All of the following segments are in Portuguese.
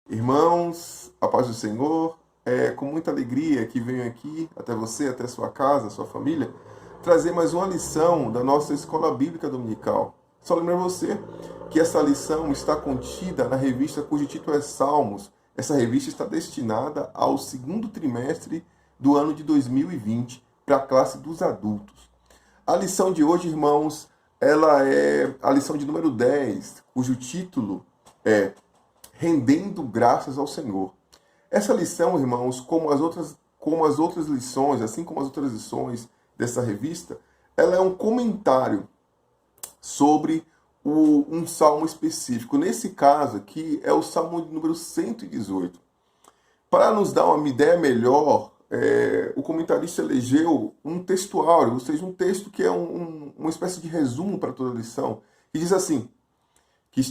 Irmãos, a paz do Senhor, é com muita alegria que venho aqui até você, até sua casa, sua família, trazer mais uma lição da nossa Escola Bíblica Dominical. Só lembrar você que essa lição está contida na revista cujo título é Salmos. Essa revista está destinada ao segundo trimestre do ano de 2020, para a classe dos adultos. A lição de hoje, irmãos, ela é a lição de número 10, cujo título é Rendendo Graças ao Senhor. Essa lição, irmãos, como as outras lições, assim como as outras lições dessa revista, ela é um comentário sobre um salmo específico. Nesse caso aqui, é o salmo número 118. Para nos dar uma ideia melhor, o comentarista elegeu um textuário, ou seja, um texto que é uma espécie de resumo para toda a lição, que diz assim, que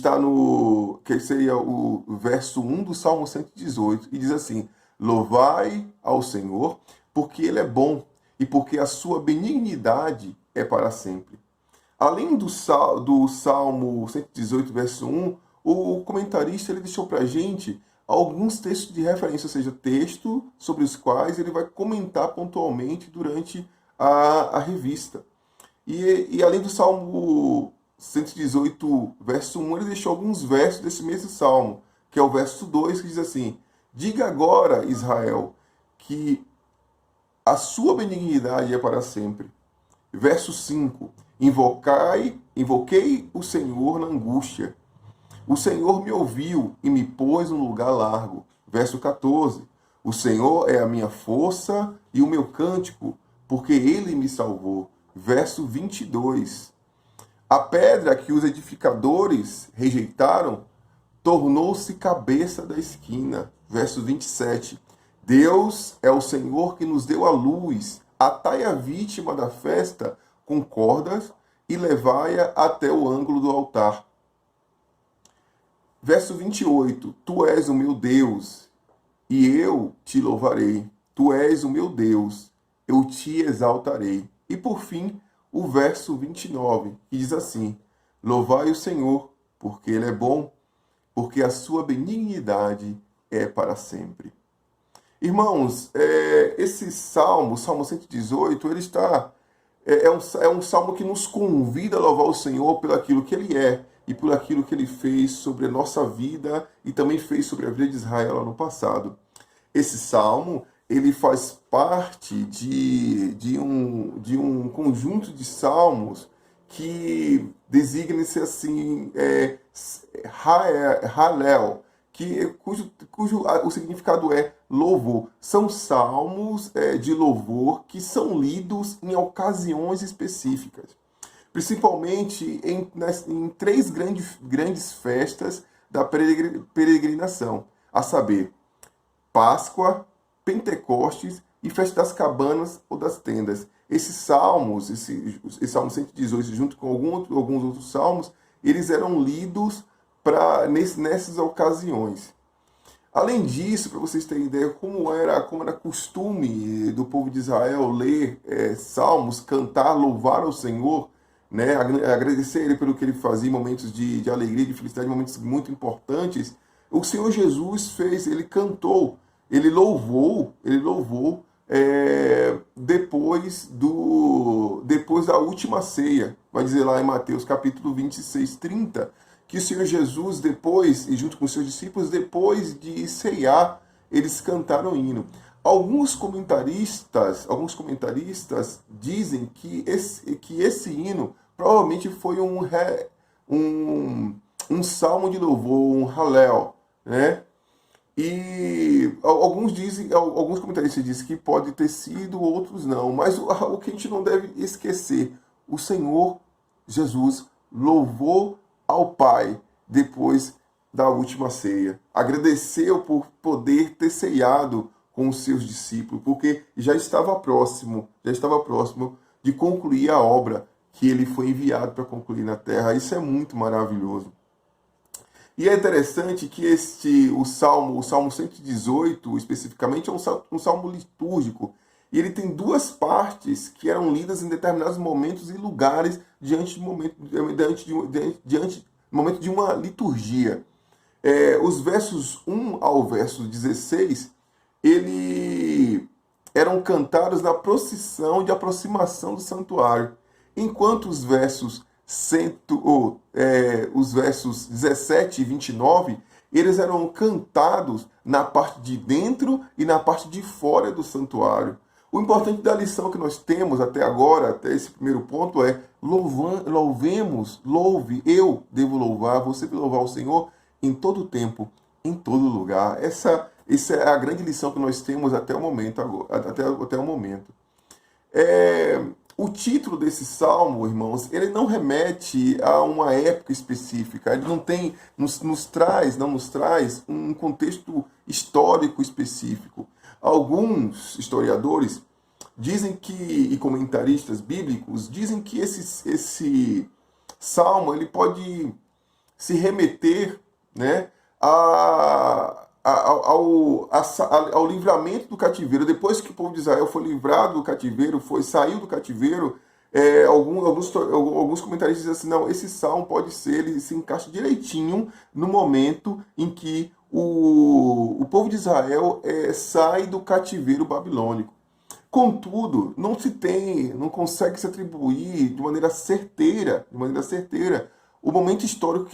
seria o verso 1 do Salmo 118, e diz assim: Louvai ao Senhor, porque Ele é bom, e porque a sua benignidade é para sempre. Além do Salmo 118, verso 1, o comentarista ele deixou para a gente alguns textos de referência, ou seja, textos sobre os quais ele vai comentar pontualmente durante a revista. E além do Salmo 118, verso 1, ele deixou alguns versos desse mesmo Salmo, que é o verso 2, que diz assim: Diga agora, Israel, que a sua benignidade é para sempre. Verso 5, invoquei o Senhor na angústia. O Senhor me ouviu e me pôs num lugar largo. Verso 14, o Senhor é a minha força e o meu cântico, porque Ele me salvou. Verso 22, a pedra que os edificadores rejeitaram tornou-se cabeça da esquina. Verso 27. Deus é o Senhor que nos deu a luz. Atai a vítima da festa com cordas e levai-a até o ângulo do altar. Verso 28. Tu és o meu Deus e eu te louvarei. Tu és o meu Deus, eu te exaltarei. E por fim, o verso 29, que diz assim: Louvai o Senhor, porque Ele é bom, porque a sua benignidade é para sempre. Irmãos, esse salmo, o Salmo 118, ele está é um salmo que nos convida a louvar o Senhor pelo aquilo que Ele é e por aquilo que Ele fez sobre a nossa vida e também fez sobre a vida de Israel lá no passado. Esse salmo ele faz parte de um conjunto de salmos que designa-se assim, Halel, cujo o significado é louvor. São salmos de louvor que são lidos em ocasiões específicas, principalmente em três grandes festas da peregrinação, a saber, Páscoa, Pentecostes e Festa das Cabanas ou das Tendas. Esses salmos, esse Salmo 118, junto com alguns outros salmos, eles eram lidos nessas ocasiões. Além disso, para vocês terem ideia como era costume do povo de Israel ler salmos, cantar, louvar ao Senhor, né, agradecer a Ele pelo que Ele fazia em momentos de alegria, de felicidade, momentos muito importantes, o Senhor Jesus fez, Ele cantou, ele louvou depois da última ceia. Vai dizer lá em Mateus capítulo 26, 30, que o Senhor Jesus, depois, e junto com os seus discípulos, depois de ceiar, eles cantaram hino. Alguns comentaristas dizem que esse hino provavelmente foi um salmo de louvor, um halel, né? E alguns comentaristas dizem que pode ter sido, outros não. Mas o que a gente não deve esquecer, o Senhor Jesus louvou ao Pai depois da última ceia. Agradeceu por poder ter ceiado com os seus discípulos, porque já estava próximo de concluir a obra que ele foi enviado para concluir na terra. Isso é muito maravilhoso. E é interessante que o Salmo 118, especificamente, é um salmo litúrgico. E ele tem duas partes que eram lidas em determinados momentos e lugares diante do momento de uma liturgia. Os versos 1 ao verso 16, ele eram cantados na procissão de aproximação do santuário, enquanto os versos 17 e 29, eles eram cantados na parte de dentro e na parte de fora do santuário. O importante da lição que nós temos até agora, até esse primeiro ponto, é eu devo louvar, você deve louvar o Senhor em todo tempo, em todo lugar. Essa é a grande lição que nós temos até o momento. Até o momento. O título desse salmo, irmãos, ele não remete a uma época específica, ele não tem, nos traz um contexto histórico específico. Alguns historiadores dizem e comentaristas bíblicos dizem que esse salmo ele pode se remeter, né, ao livramento do cativeiro. Depois que o povo de Israel foi livrado do cativeiro, saiu do cativeiro, alguns comentaristas dizem assim, não, esse salmo pode ser, ele se encaixa direitinho no momento em que o povo de Israel sai do cativeiro babilônico. Contudo, não consegue se atribuir de maneira certeira, o momento histórico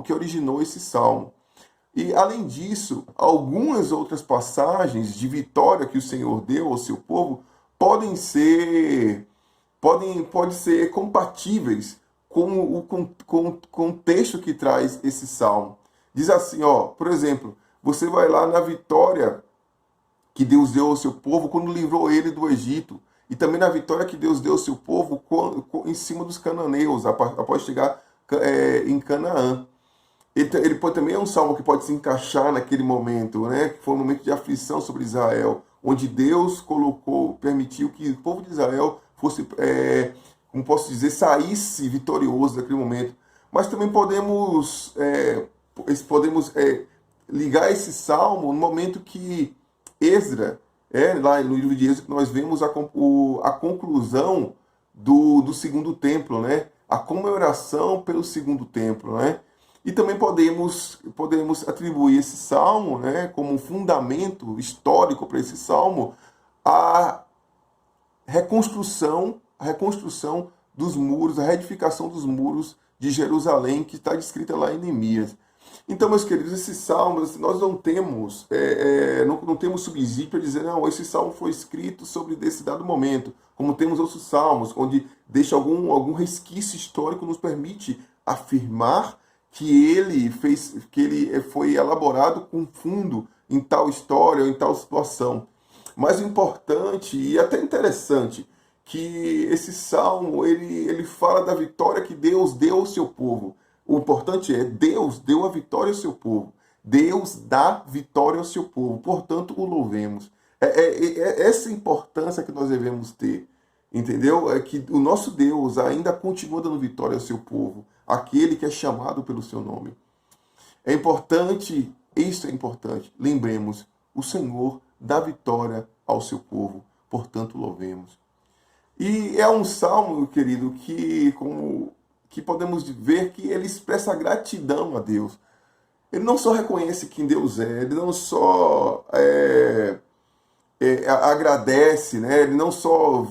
que originou esse salmo. E, além disso, algumas outras passagens de vitória que o Senhor deu ao seu povo podem ser compatíveis com o texto que traz esse salmo. Diz assim, por exemplo, você vai lá na vitória que Deus deu ao seu povo quando livrou ele do Egito, e também na vitória que Deus deu ao seu povo em cima dos cananeus, após chegar em Canaã. Ele também é um salmo que pode se encaixar naquele momento, né? Que foi um momento de aflição sobre Israel, onde Deus permitiu que o povo de Israel fosse, como posso dizer, saísse vitorioso daquele momento. Mas também podemos ligar esse salmo no momento que Esdra, lá no livro de Êxodo, nós vemos a conclusão do segundo templo, né? A comemoração pelo segundo templo, né? E também podemos atribuir esse salmo, né, como um fundamento histórico para esse salmo, a reconstrução dos muros, a reedificação dos muros de Jerusalém, que está descrita lá em Neemias. Então, meus queridos, esses salmos, nós não temos subsídio para dizer, não, esse salmo foi escrito sobre desse dado momento, como temos outros salmos, onde deixa algum resquício histórico, nos permite afirmar que ele foi elaborado com fundo em tal história ou em tal situação. Mas o importante e até interessante que esse salmo ele fala da vitória que Deus deu ao seu povo. O importante é Deus deu a vitória ao seu povo. Deus dá vitória ao seu povo. Portanto, o louvemos. Essa importância que nós devemos ter. Entendeu? É que o nosso Deus ainda continua dando vitória ao seu povo, aquele que é chamado pelo seu nome. Isso é importante. Lembremos, o Senhor dá vitória ao seu povo, portanto louvemos. E é um salmo, querido, que podemos ver que ele expressa gratidão a Deus. Ele não só reconhece quem Deus é, ele não só agradece, né? Ele não só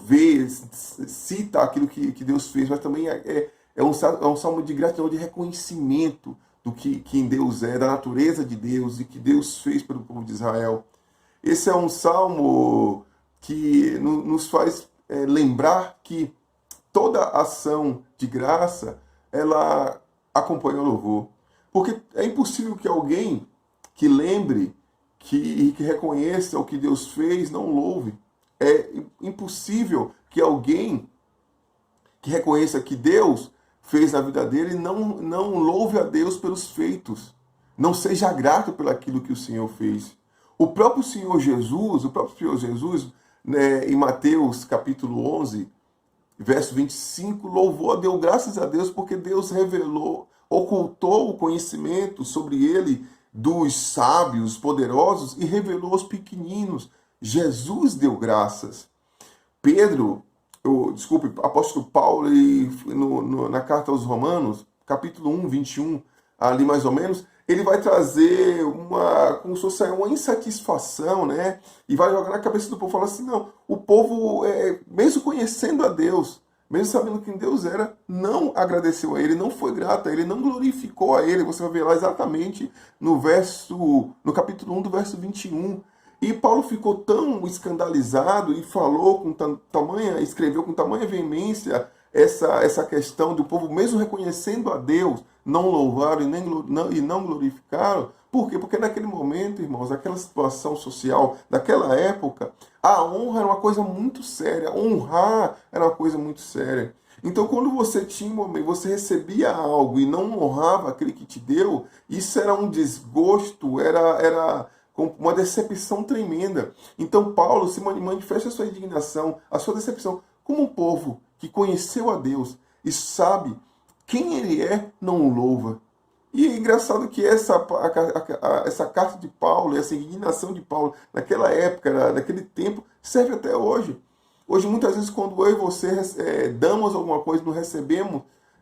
cita aquilo que Deus fez, mas também é um salmo de gratidão, de reconhecimento do quem Deus é, da natureza de Deus e que Deus fez pelo povo de Israel. Esse é um salmo que nos faz lembrar que toda ação de graça, ela acompanha o louvor. Porque é impossível que alguém que lembre, que reconheça o que Deus fez, não louve. É impossível que alguém que reconheça que Deus fez na vida dele não louve a Deus pelos feitos. Não seja grato pelaquilo que o Senhor fez. O próprio Senhor Jesus, né, em Mateus capítulo 11, verso 25, deu graças a Deus porque Deus ocultou o conhecimento sobre ele dos sábios, poderosos, e revelou aos pequeninos. Jesus deu graças. Apóstolo Paulo, na carta aos Romanos, capítulo 1, 21, ali mais ou menos, ele vai trazer como se fosse uma insatisfação, né? E vai jogar na cabeça do povo, falar assim, não, o povo, mesmo conhecendo a Deus, mesmo sabendo quem Deus era, não agradeceu a ele, não foi grato a ele, não glorificou a ele. Você vai ver lá exatamente no capítulo 1 do verso 21. E Paulo ficou tão escandalizado e falou escreveu com tamanha veemência essa questão do povo, mesmo reconhecendo a Deus, não louvaram e não glorificaram. Por quê? Porque naquele momento, irmãos, aquela situação social daquela época, a honra era uma coisa muito séria, honrar era uma coisa muito séria. Então, quando você recebia algo e não honrava aquele que te deu, isso era um desgosto, era com uma decepção tremenda. Então Paulo se manifesta a sua indignação, a sua decepção, como um povo que conheceu a Deus e sabe quem ele é, não o louva. E é engraçado que essa carta de Paulo, essa indignação de Paulo, naquela época, naquele tempo, serve até hoje. Hoje, muitas vezes, quando eu e você damos alguma coisa,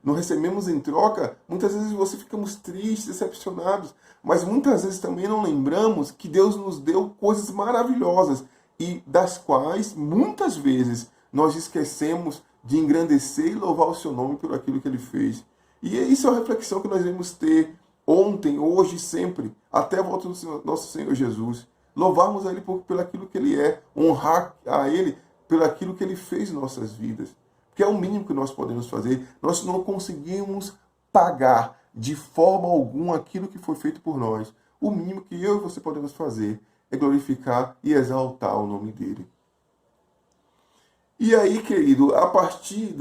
não recebemos em troca, muitas vezes você ficamos tristes, decepcionados, mas muitas vezes também não lembramos que Deus nos deu coisas maravilhosas e das quais, muitas vezes, nós esquecemos de engrandecer e louvar o seu nome por aquilo que ele fez. E isso é uma reflexão que nós devemos ter ontem, hoje e sempre, até a volta do nosso Senhor Jesus. Louvarmos a Ele pelo aquilo que Ele é, honrar a Ele pelo aquilo que Ele fez em nossas vidas. Porque é o mínimo que nós podemos fazer. Nós não conseguimos pagar de forma alguma aquilo que foi feito por nós. O mínimo que eu e você podemos fazer é glorificar e exaltar o nome dEle. E aí, querido, a partir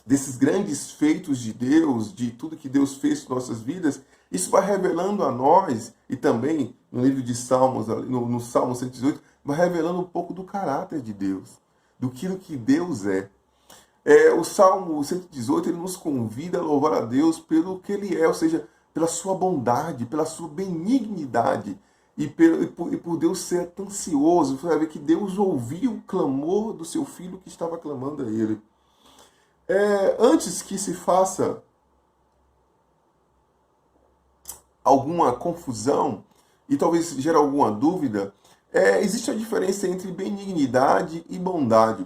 desses grandes feitos de Deus, de tudo que Deus fez em nossas vidas, isso vai revelando a nós, e também no livro de Salmos, no Salmo 118, vai revelando um pouco do caráter de Deus, do que Deus é. O Salmo 118, ele nos convida a louvar a Deus pelo que Ele é, ou seja, pela sua bondade, pela sua benignidade, e por Deus ser atencioso. Você vai ver que Deus ouviu o clamor do seu filho que estava clamando a Ele. Antes que se faça alguma confusão e talvez gere alguma dúvida, existe a diferença entre benignidade e bondade.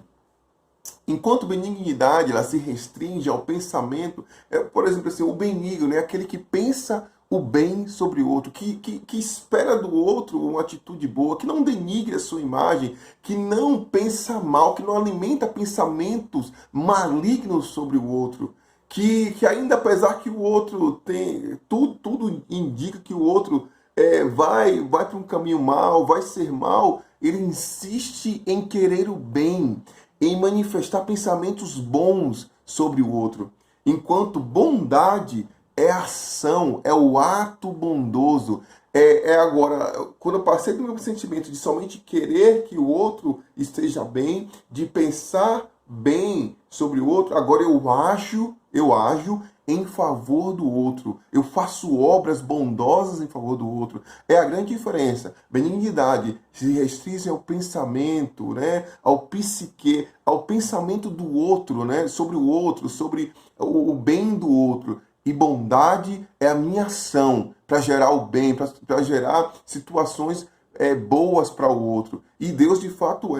Enquanto benignidade ela se restringe ao pensamento, por exemplo, assim, o benigno, né, aquele que pensa o bem sobre o outro, que espera do outro uma atitude boa, que não denigre a sua imagem, que não pensa mal, que não alimenta pensamentos malignos sobre o outro, que ainda apesar que o outro tem, tudo indica que o outro vai para um caminho mal, vai ser mal, ele insiste em querer o bem, em manifestar pensamentos bons sobre o outro. Enquanto bondade é ação, é o ato bondoso. Agora, quando eu passei do meu sentimento de somente querer que o outro esteja bem, de pensar bem sobre o outro, agora eu ajo em favor do outro. Eu faço obras bondosas em favor do outro. É a grande diferença. Benignidade se restringe ao pensamento, né? Ao psique, ao pensamento do outro, né? Sobre o outro, sobre o bem do outro. E bondade é a minha ação para gerar o bem, para gerar situações boas para o outro. E Deus de fato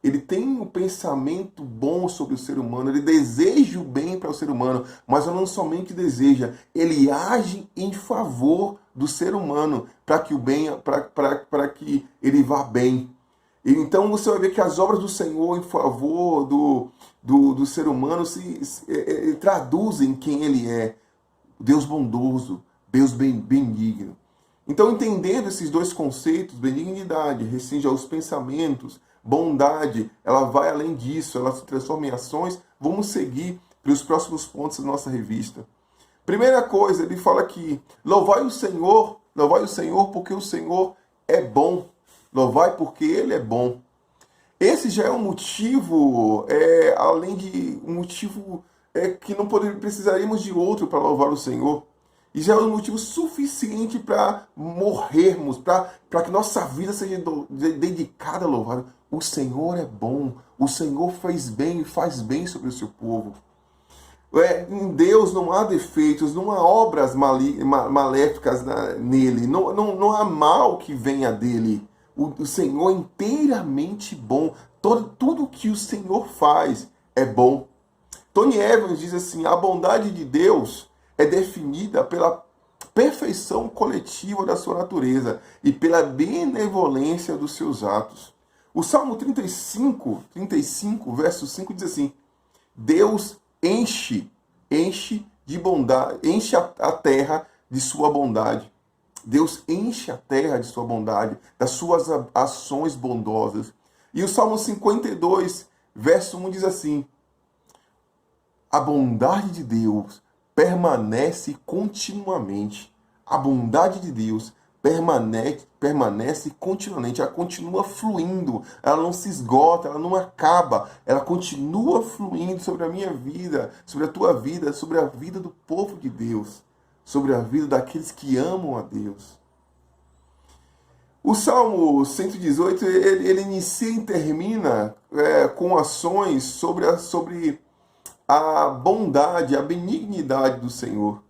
Ele tem um pensamento bom sobre o ser humano, ele deseja o bem para o ser humano, mas não somente deseja, ele age em favor do ser humano para que o bem, para que ele vá bem. Então você vai ver que as obras do Senhor em favor do ser humano se traduzem quem ele é. Deus bondoso, Deus benigno. Então, entendendo esses dois conceitos, benignidade restringe aos pensamentos, bondade, ela vai além disso, ela se transforma em ações. Vamos seguir para os próximos pontos da nossa revista. Primeira coisa, ele fala aqui, louvai o Senhor porque o Senhor é bom. Louvai porque Ele é bom. Esse já é um motivo, além de um motivo que não precisaríamos de outro para louvar o Senhor. E já é um motivo suficiente para morrermos, para que nossa vida seja dedicada a louvar. O Senhor é bom, o Senhor fez bem e faz bem sobre o seu povo. Em Deus não há defeitos, não há obras maléficas nele, não há mal que venha dele. O Senhor é inteiramente bom. Tudo que o Senhor faz é bom. Tony Evans diz assim: a bondade de Deus é definida pela perfeição coletiva da sua natureza e pela benevolência dos seus atos. O Salmo 35, verso 5 diz assim: Deus enche de bondade, enche a terra de sua bondade. Deus enche a terra de sua bondade, das suas ações bondosas. E o Salmo 52, verso 1 diz assim: a bondade de Deus permanece continuamente. A bondade de Deus permanece continuamente. Ela continua fluindo. Ela não se esgota, ela não acaba. Ela continua fluindo sobre a minha vida, sobre a tua vida, sobre a vida do povo de Deus, sobre a vida daqueles que amam a Deus. O Salmo 118, ele inicia e termina com ações sobre a bondade, a benignidade do Senhor.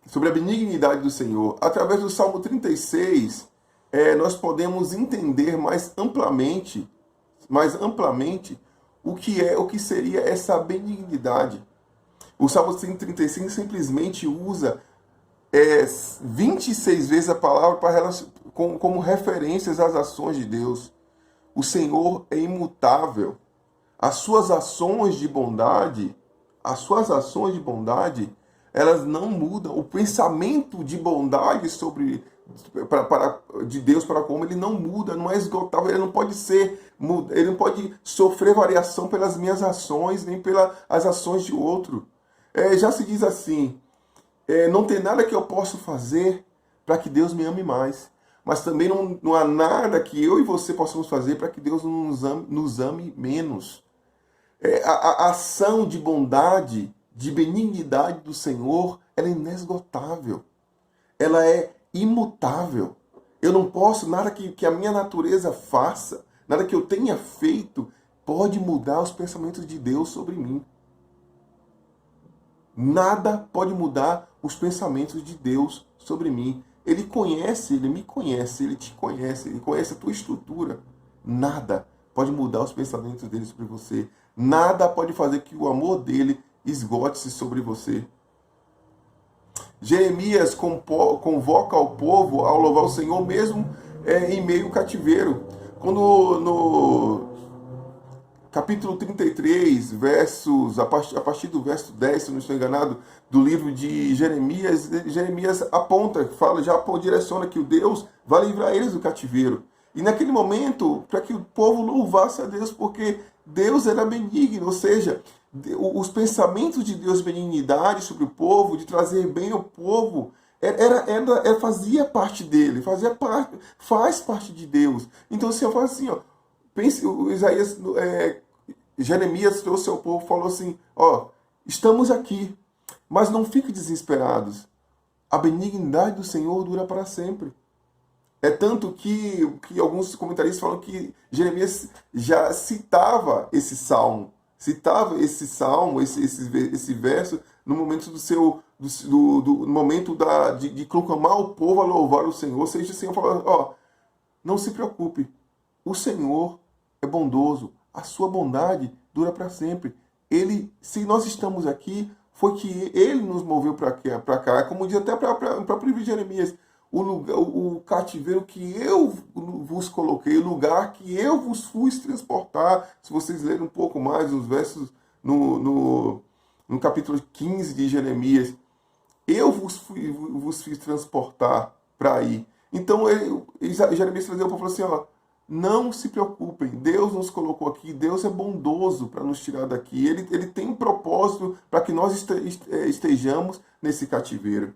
Sobre a benignidade do Senhor. Através do Salmo 36, nós podemos entender mais amplamente o que seria essa benignidade. O Salmo 135 simplesmente usa 26 vezes a palavra como referências às ações de Deus. O Senhor é imutável. As suas ações de bondade, elas não mudam. O pensamento de bondade de Deus para como ele não muda, não é esgotável, ele não pode sofrer variação pelas minhas ações, nem pelas ações de outro. Já se diz assim, não tem nada que eu possa fazer para que Deus me ame mais. Mas também não há nada que eu e você possamos fazer para que Deus nos ame menos. A ação de bondade, de benignidade do Senhor, ela é inesgotável. Ela é imutável. Eu não posso, nada que a minha natureza faça, nada que eu tenha feito, pode mudar os pensamentos de Deus sobre mim. Nada pode mudar os pensamentos de Deus sobre mim. Ele me conhece, ele te conhece, ele conhece a tua estrutura. Nada pode mudar os pensamentos dele sobre você. Nada pode fazer que o amor dele esgote-se sobre você. Jeremias convoca o povo ao louvar o Senhor mesmo em meio ao cativeiro. Quando no capítulo 33, a partir do verso 10, se não estou enganado, do livro de Jeremias, Jeremias direciona que o Deus vai livrar eles do cativeiro. E naquele momento, para que o povo louvasse a Deus, porque Deus era benigno, ou seja, os pensamentos de Deus de benignidade sobre o povo, de trazer bem ao povo, fazia parte dele, faz parte de Deus. Então, se eu falo assim, ó, pense, Jeremias trouxe ao povo e falou assim, estamos aqui, mas não fiquem desesperados. A benignidade do Senhor dura para sempre. É tanto que alguns comentaristas falam que Jeremias já citava esse salmo, esse verso no momento no momento de proclamar o povo a louvar o Senhor. Ou seja, o Senhor fala, não se preocupe, o Senhor é bondoso, a sua bondade dura para sempre. Se nós estamos aqui, foi que Ele nos moveu para cá. Como diz até o próprio livro de Jeremias, o cativeiro que eu vos coloquei, o lugar que eu vos fui transportar. Se vocês lerem um pouco mais os versos no capítulo 15 de Jeremias, eu vos fiz transportar para aí. Então, Jeremias trazia o povo e falou assim, não se preocupem, Deus nos colocou aqui, Deus é bondoso para nos tirar daqui, Ele tem um propósito para que nós estejamos nesse cativeiro.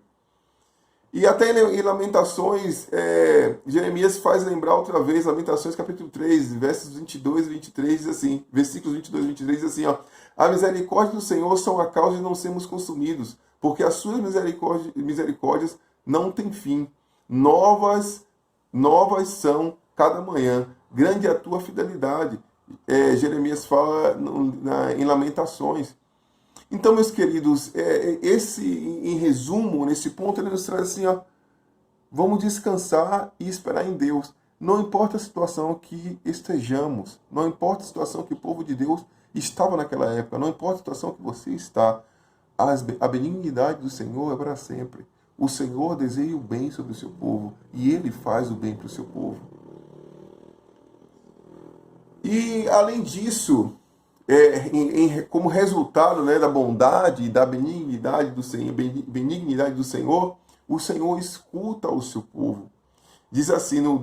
E até em Lamentações, Jeremias faz lembrar outra vez, Lamentações capítulo 3, versos 22 e 23, diz assim, versículos 22 e 23, diz assim, a misericórdia do Senhor são a causa de não sermos consumidos, porque as suas misericórdias não têm fim. Novas são cada manhã, grande é a tua fidelidade. Jeremias fala em Lamentações. Então, meus queridos, em resumo, nesse ponto, ele nos traz assim, ó, vamos descansar e esperar em Deus. Não importa a situação que estejamos, não importa a situação que o povo de Deus estava naquela época, não importa a situação que você está, a benignidade do Senhor é para sempre. O Senhor deseja o bem sobre o seu povo e Ele faz o bem para o seu povo. E, além disso, como resultado, né, da bondade e da benignidade do Senhor, o Senhor escuta o seu povo. Diz assim no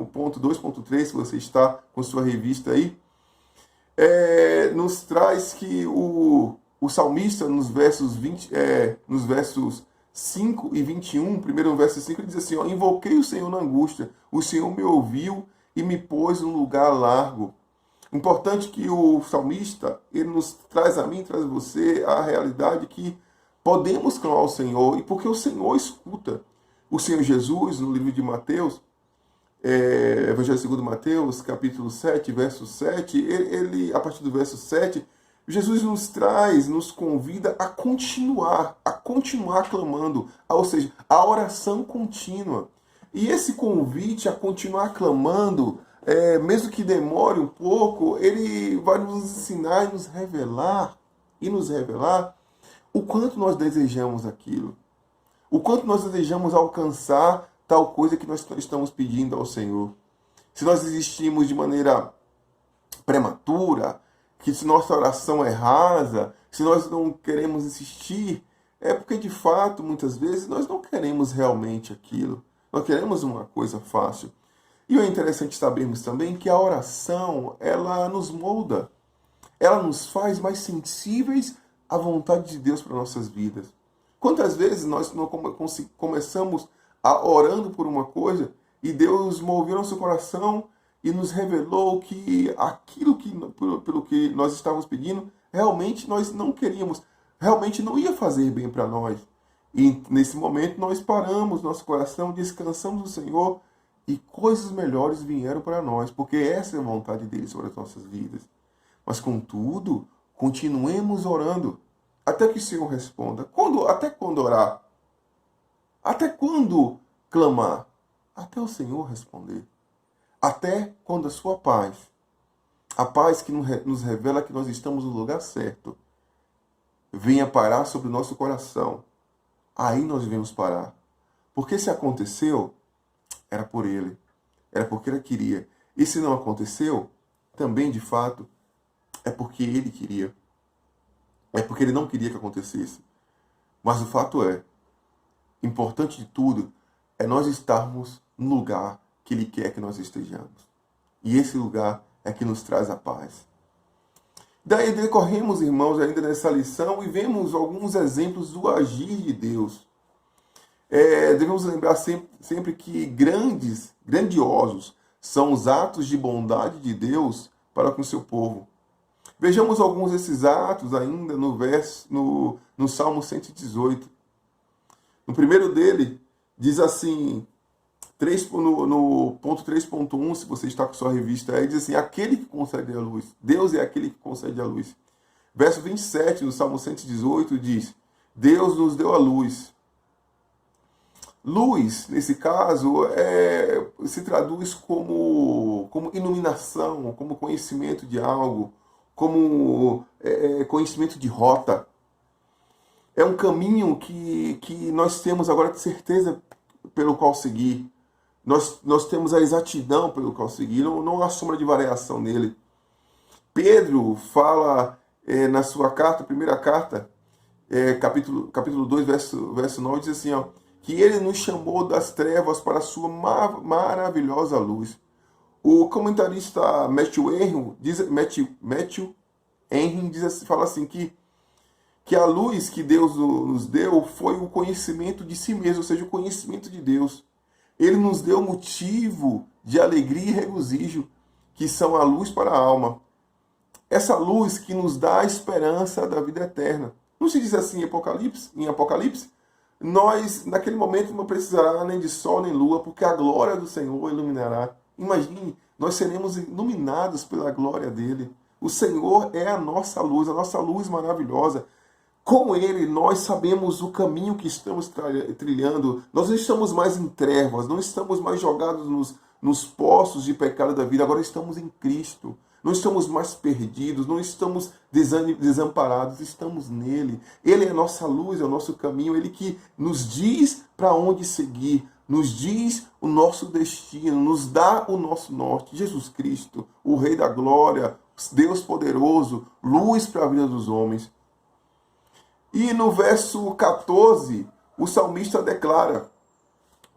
ponto 2.3, se você está com sua revista aí, nos traz que o salmista, nos versos 5 e 21, primeiro no verso 5, ele diz assim, ó, invoquei o Senhor na angústia, o Senhor me ouviu e me pôs num lugar largo. Importante que o salmista, ele nos traz a mim, traz a você a realidade que podemos clamar ao Senhor, e porque o Senhor escuta. O Senhor Jesus, no livro de Mateus, Evangelho segundo Mateus, capítulo 7, verso 7, a partir do verso 7, Jesus nos convida a continuar clamando, ou seja, a oração contínua. E esse convite a continuar clamando, mesmo que demore um pouco, ele vai nos ensinar e nos revelar o quanto nós desejamos aquilo, o quanto nós desejamos alcançar tal coisa que nós estamos pedindo ao Senhor. Se nós existimos de maneira prematura, que se nossa oração é rasa, se nós não queremos insistir, é porque de fato, muitas vezes, nós não queremos realmente aquilo. Nós queremos uma coisa fácil. E é interessante sabermos também que a oração, ela nos molda. Ela nos faz mais sensíveis à vontade de Deus para nossas vidas. Quantas vezes nós não começamos orando por uma coisa e Deus moveu nosso coração e nos revelou que aquilo pelo que nós estávamos pedindo, realmente nós não queríamos, realmente não ia fazer bem para nós. E nesse momento nós paramos nosso coração, descansamos no Senhor e coisas melhores vieram para nós, porque essa é a vontade dele sobre as nossas vidas. Mas contudo, continuemos orando até que o Senhor responda. Até quando orar? Até quando clamar? Até o Senhor responder. Até quando a sua paz, a paz que nos revela que nós estamos no lugar certo, venha parar sobre o nosso coração. Aí nós devemos parar. Porque se aconteceu, era por Ele. Era porque Ele queria. E se não aconteceu, também de fato, é porque Ele queria. É porque Ele não queria que acontecesse. Mas o fato é, importante de tudo, é nós estarmos no lugar que Ele quer que nós estejamos. E esse lugar é que nos traz a paz. Daí decorremos, irmãos, ainda nessa lição e vemos alguns exemplos do agir de Deus. Devemos lembrar sempre que grandiosos são os atos de bondade de Deus para com o seu povo. Vejamos alguns desses atos ainda no Salmo 118. No primeiro dele, diz assim, no ponto 3.1, se você está com sua revista aí, diz assim, aquele que concede a luz. Deus é aquele que concede a luz. Verso 27 do Salmo 118 diz, Deus nos deu a luz. Luz, nesse caso, se traduz como iluminação, como conhecimento de algo, como conhecimento de rota. É um caminho que nós temos agora de certeza pelo qual seguir. Nós temos a exatidão pelo qual seguir, não há sombra de variação nele. Pedro fala na sua carta, primeira carta, capítulo 2, verso 9, diz assim, ó, que ele nos chamou das trevas para a sua maravilhosa luz. O comentarista Matthew Henry fala assim que a luz que Deus nos deu foi o conhecimento de si mesmo, ou seja, o conhecimento de Deus. Ele nos deu motivo de alegria e regozijo, que são a luz para a alma. Essa luz que nos dá a esperança da vida eterna. Não se diz assim em Apocalipse? Nós, naquele momento, não precisará nem de sol nem lua, porque a glória do Senhor iluminará. Imagine, nós seremos iluminados pela glória dele. O Senhor é a nossa luz maravilhosa. Com Ele, nós sabemos o caminho que estamos trilhando. Nós não estamos mais em trevas, não estamos mais jogados nos poços de pecado da vida. Agora estamos em Cristo. Não estamos mais perdidos, não estamos desamparados, estamos nele. Ele é a nossa luz, é o nosso caminho. Ele que nos diz para onde seguir, nos diz o nosso destino, nos dá o nosso norte. Jesus Cristo, o Rei da Glória, Deus poderoso, luz para a vida dos homens. E no verso 14, o salmista declara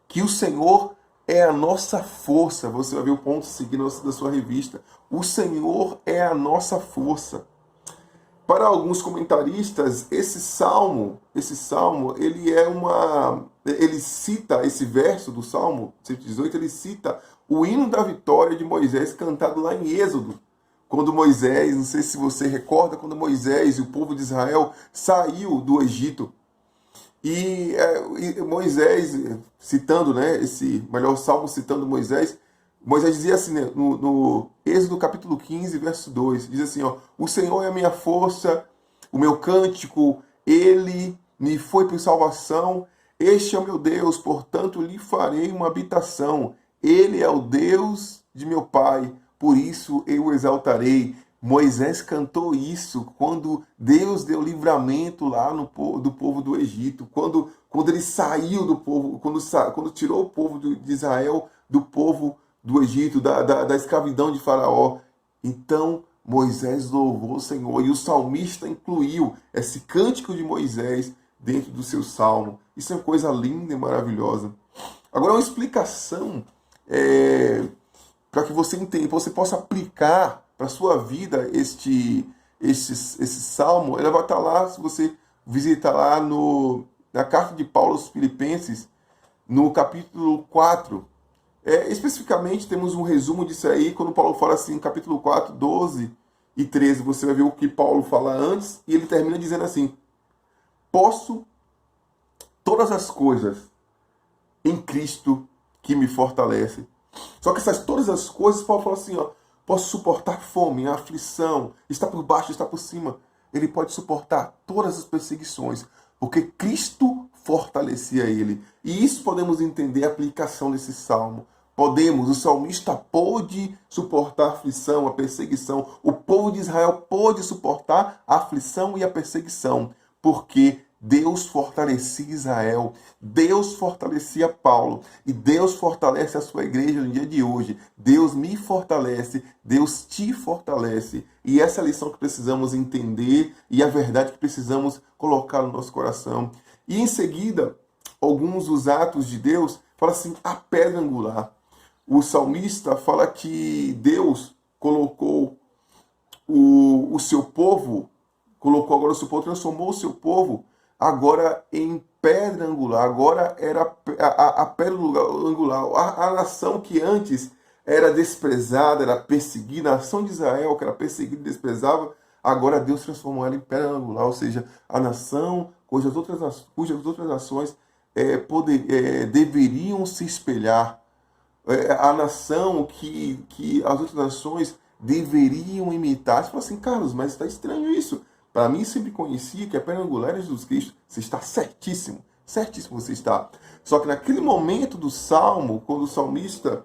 que o Senhor é a nossa força. Você vai ver o ponto seguinte da sua revista. O Senhor é a nossa força. Para alguns comentaristas, esse salmo, ele cita esse verso do Salmo 118, ele cita o hino da vitória de Moisés cantado lá em Êxodo. Quando Moisés, não sei se você recorda, quando Moisés e o povo de Israel saiu do Egito. E Moisés, citando, esse melhor salmo citando Moisés dizia assim, no Êxodo capítulo 15, verso 2, diz assim, o Senhor é a minha força, o meu cântico, ele me foi por salvação, este é o meu Deus, portanto lhe farei uma habitação, ele é o Deus de meu pai, por isso eu o exaltarei. Moisés cantou isso quando Deus deu livramento lá do povo do Egito, quando ele saiu do povo, quando tirou o povo de Israel do povo do Egito, da escravidão de Faraó. Então Moisés louvou o Senhor e o salmista incluiu esse cântico de Moisés dentro do seu salmo. Isso é uma coisa linda e maravilhosa. Agora, uma explicação para que você entenda, você possa aplicar para a sua vida esse salmo. Ela vai estar lá, se você visitar lá na carta de Paulo aos Filipenses, no capítulo 4. Especificamente, temos um resumo disso aí, quando Paulo fala assim, capítulo 4, 12 e 13, você vai ver o que Paulo fala antes, e ele termina dizendo assim, posso todas as coisas em Cristo que me fortalece. Só que todas as coisas, Paulo fala assim, posso suportar fome, aflição, está por baixo, está por cima. Ele pode suportar todas as perseguições, porque Cristo fortalecia ele. E isso podemos entender a aplicação desse salmo. O salmista pôde suportar a aflição, a perseguição. O povo de Israel pôde suportar a aflição e a perseguição, porque Deus fortalecia Israel, Deus fortalecia Paulo, e Deus fortalece a sua igreja no dia de hoje. Deus me fortalece, Deus te fortalece. E essa é a lição que precisamos entender e a verdade que precisamos colocar no nosso coração. E em seguida, alguns dos atos de Deus, fala assim, a pedra angular. O salmista fala que Deus colocou o seu povo, transformou o seu povo agora em pedra angular. Agora era a pedra angular. A nação que antes era desprezada, era perseguida, a nação de Israel que era perseguida e desprezava, agora Deus transformou ela em pedra angular, ou seja, a nação cujas outras nações deveriam se espelhar. A nação que as outras nações deveriam imitar. Você fala assim, Carlos, mas está estranho isso. Para mim, sempre conhecia que a pedra angular era Jesus Cristo. Você está certíssimo. Certíssimo você está. Só que naquele momento do Salmo, quando o salmista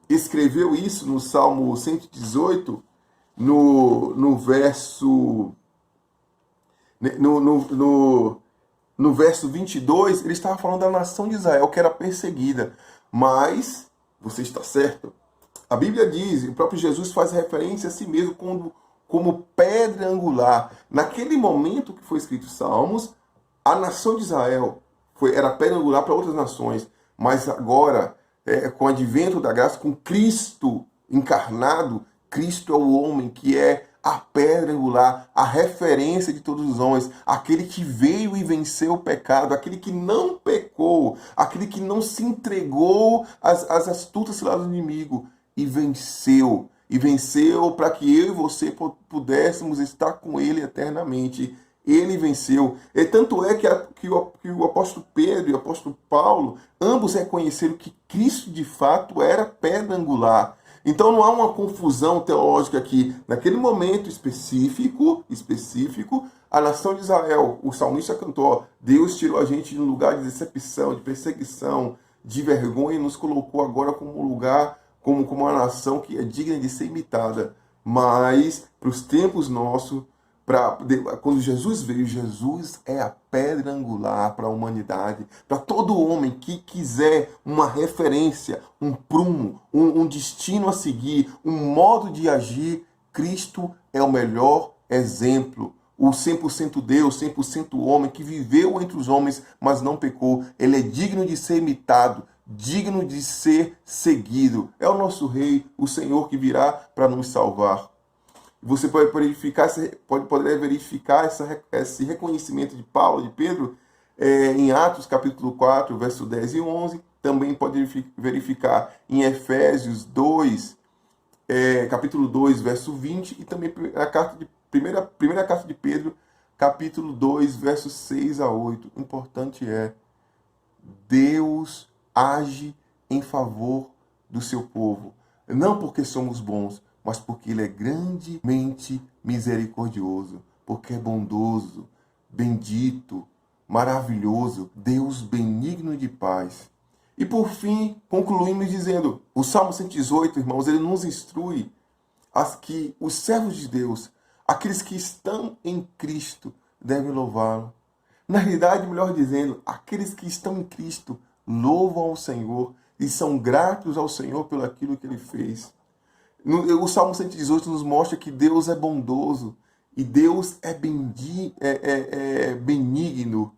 escreveu isso no Salmo 118, no verso... No verso 22, ele estava falando da nação de Israel, que era perseguida. Mas, você está certo, a Bíblia diz, o próprio Jesus faz referência a si mesmo como pedra angular. Naquele momento que foi escrito Salmos, a nação de Israel era pedra angular para outras nações. Mas agora, com o advento da graça, com Cristo encarnado, Cristo é o homem que é a pedra angular, a referência de todos os homens, aquele que veio e venceu o pecado, aquele que não pecou, aquele que não se entregou às astutas ciladas do inimigo e venceu para que eu e você pudéssemos estar com ele eternamente. Ele venceu. E tanto é que o apóstolo Pedro e o apóstolo Paulo, ambos reconheceram que Cristo de fato era pedra angular. Então não há uma confusão teológica aqui. Naquele momento específico, a nação de Israel, o salmista cantou, ó, Deus tirou a gente de um lugar de decepção, de perseguição, de vergonha e nos colocou agora como um lugar, como uma nação que é digna de ser imitada. Mas, para os tempos nossos, quando Jesus veio, Jesus é a pedra angular para a humanidade, para todo homem que quiser uma referência, um prumo, um destino a seguir, um modo de agir. Cristo é o melhor exemplo. O 100% Deus, 100% homem, que viveu entre os homens, mas não pecou. Ele é digno de ser imitado, digno de ser seguido. É o nosso Rei, o Senhor que virá para nos salvar. Você pode verificar esse reconhecimento de Paulo, de Pedro, em Atos capítulo 4, verso 10 e 11. Também pode verificar em Efésios 2, capítulo 2, verso 20. E também a primeira carta de Pedro, capítulo 2, versos 6 a 8. O importante é, Deus age em favor do seu povo. Não porque somos bons, mas porque Ele é grandemente misericordioso, porque é bondoso, bendito, maravilhoso, Deus benigno de paz. E por fim, concluímos dizendo, o Salmo 118, irmãos, ele nos instrui que os servos de Deus, aqueles que estão em Cristo, devem louvá-lo. Na realidade, melhor dizendo, aqueles que estão em Cristo louvam ao Senhor e são gratos ao Senhor pelo aquilo que Ele fez. O Salmo 118 nos mostra que Deus é bondoso e Deus é benigno,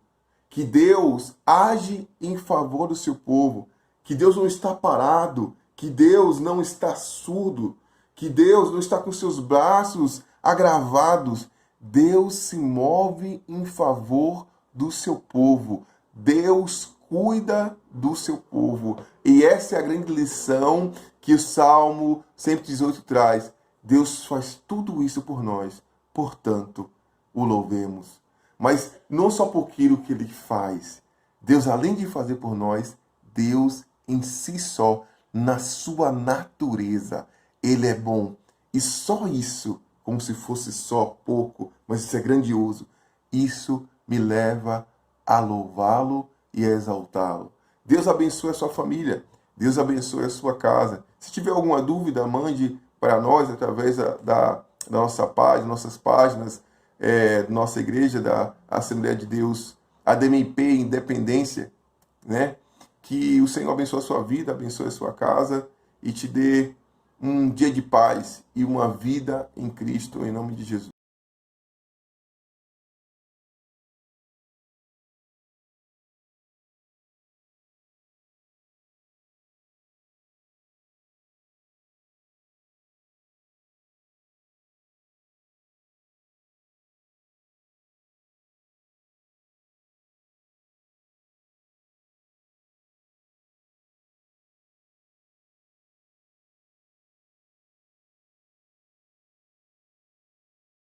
que Deus age em favor do seu povo, que Deus não está parado, que Deus não está surdo, que Deus não está com seus braços agravados. Deus se move em favor do seu povo. Deus cuida do seu povo. E essa é a grande lição que o Salmo 118 traz. Deus faz tudo isso por nós. Portanto, o louvemos. Mas não só por aquilo que Ele faz. Deus, além de fazer por nós, Deus em si só, na sua natureza, Ele é bom. E só isso, como se fosse só pouco, mas isso é grandioso, isso me leva a louvá-lo e a exaltá-lo. Deus abençoe a sua família. Deus abençoe a sua casa. Se tiver alguma dúvida, mande para nós através da nossa página, nossas páginas, nossa igreja, da Assembleia de Deus, ADMIP, Independência, né? Que o Senhor abençoe a sua vida, abençoe a sua casa e te dê um dia de paz e uma vida em Cristo, em nome de Jesus.